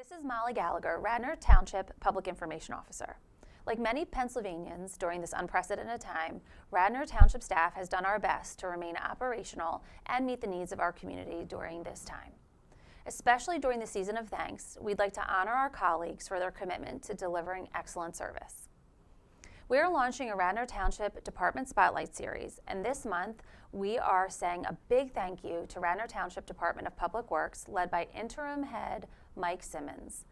This is Molly Gallagher, Radnor Township Public Information Officer. Like many Pennsylvanians during this unprecedented time, Radnor Township staff has done our best to remain operational and meet the needs of our community during this time. Especially during the season of thanks, we'd like to honor our colleagues for their commitment to delivering excellent service. We are launching a Radnor Township Department Spotlight Series, and this month we are saying a big thank you to Radnor Township Department of Public Works, led by Interim Head Mike Simmons.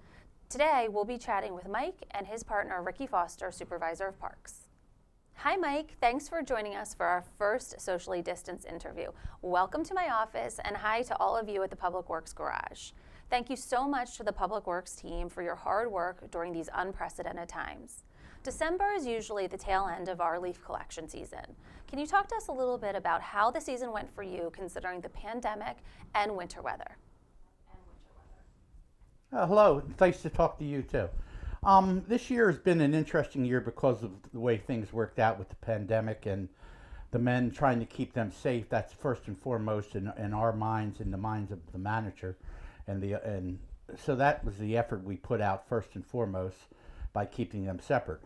Today we'll be chatting with Mike and his partner Ricky Foster, Supervisor of Parks. Hi Mike, thanks for joining us for our first socially distanced interview. Welcome to my office, and hi to all of you at the Public Works Garage. Thank you so much to the Public Works team for your hard work during these unprecedented times. December is usually the tail end of our leaf collection season. Can you talk to us a little bit about how the season went for you considering the pandemic and winter weather? Hello, nice to talk to you too. This year has been an interesting year because of the way things worked out with the pandemic and the men trying to keep them safe. That's first and foremost in our minds, in the minds of the manager, and so that was the effort we put out first and foremost by keeping them separate.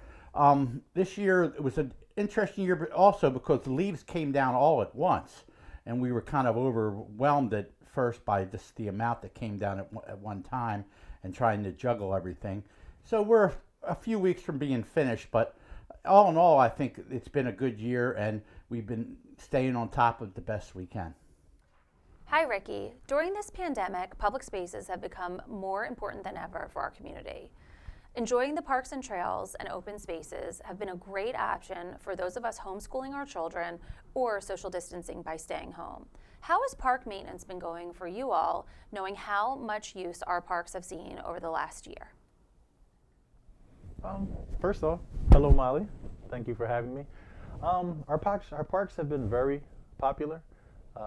This year it was an interesting year, but also because the leaves came down all at once, and we were kind of overwhelmed at first by just the amount that came down at one time and trying to juggle everything. So we're a few weeks from being finished, but all in all, I think it's been a good year, and we've been staying on top of the best we can. Hi Ricky. During this pandemic, public spaces have become more important than ever for our community. Enjoying the parks and trails and open spaces have been a great option for those of us homeschooling our children or social distancing by staying home. How has park maintenance been going for you all, knowing how much use our parks have seen over the last year? First off, hello Molly. Thank you for having me. Our parks have been very popular.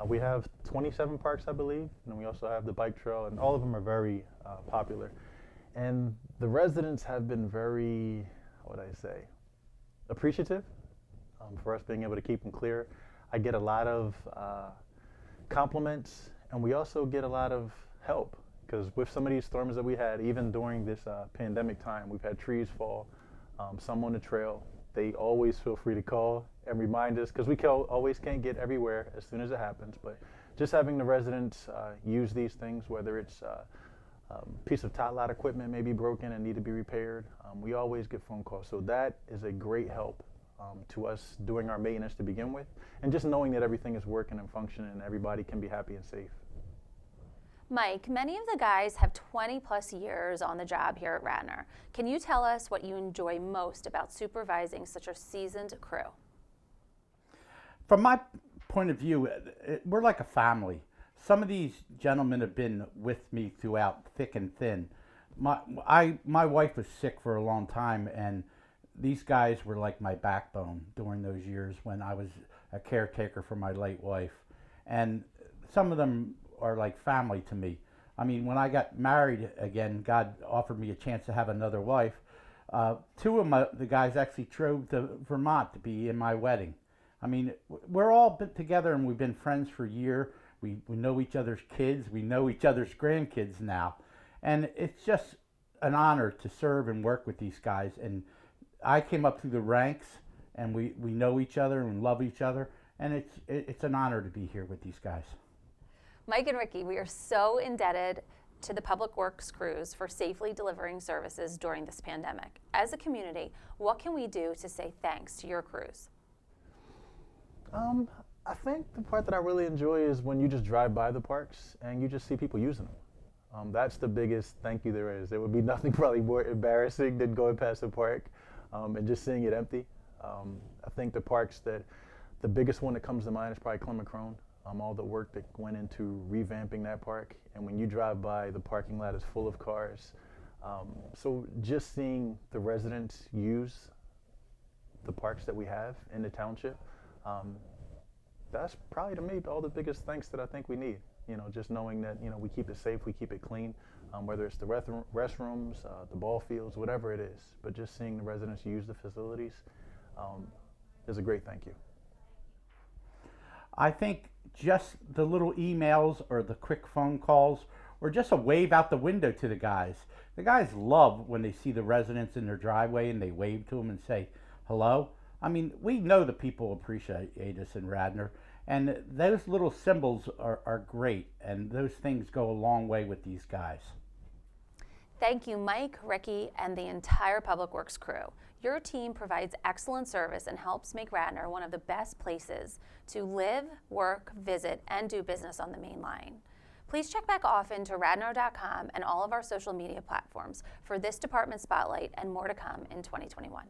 We have 27 parks, I believe, and we also have the bike trail, and all of them are very popular. And the residents have been very, what would I say, appreciative for us being able to keep them clear. I get a lot of compliments, and we also get a lot of help, because with some of these storms that we had, even during this pandemic time, we've had trees fall, some on the trail. They always feel free to call and remind us, because we always can't get everywhere as soon as it happens, but just having the residents use these things, whether it's piece of tot lot equipment may be broken and need to be repaired. We always get phone calls, so that is a great help to us doing our maintenance to begin with, and just knowing that everything is working and functioning and everybody can be happy and safe. Mike, many of the guys have 20 plus years on the job here at Radnor. Can you tell us what you enjoy most about supervising such a seasoned crew? From my point of view, we're like a family. Some of these gentlemen have been with me throughout thick and thin. My wife was sick for a long time, and these guys were like my backbone during those years when I was a caretaker for my late wife. And some of them are like family to me. I mean, when I got married again, God offered me a chance to have another wife. Two of the guys actually drove to Vermont to be in my wedding. I mean, we're all been together, and we've been friends for a year. We know each other's kids. We know each other's grandkids now. And it's just an honor to serve and work with these guys. And I came up through the ranks, and we know each other and love each other. And it's an honor to be here with these guys. Mike and Ricky, we are so indebted to the Public Works crews for safely delivering services during this pandemic. As a community, what can we do to say thanks to your crews? I think the part that I really enjoy is when you just drive by the parks and you just see people using them. That's the biggest thank you there is. There would be nothing probably more embarrassing than going past a park and just seeing it empty. I think the biggest one that comes to mind is probably Clemacrone. All the work that went into revamping that park, and when you drive by, the parking lot is full of cars. So just seeing the residents use the parks that we have in the township, that's probably to me all the biggest thanks that I think we need. Just knowing that we keep it safe, we keep it clean, whether it's the restrooms, the ball fields, whatever it is. But just seeing the residents use the facilities is a great thank you. I think just the little emails or the quick phone calls or just a wave out the window to the guys. The guys love when they see the residents in their driveway and they wave to them and say hello. I mean, we know the people appreciate us in Radnor, and those little symbols are great, and those things go a long way with these guys. Thank you, Mike, Ricky, and the entire Public Works crew. Your team provides excellent service and helps make Radnor one of the best places to live, work, visit, and do business on the main line. Please check back often to radnor.com and all of our social media platforms for this department spotlight and more to come in 2021.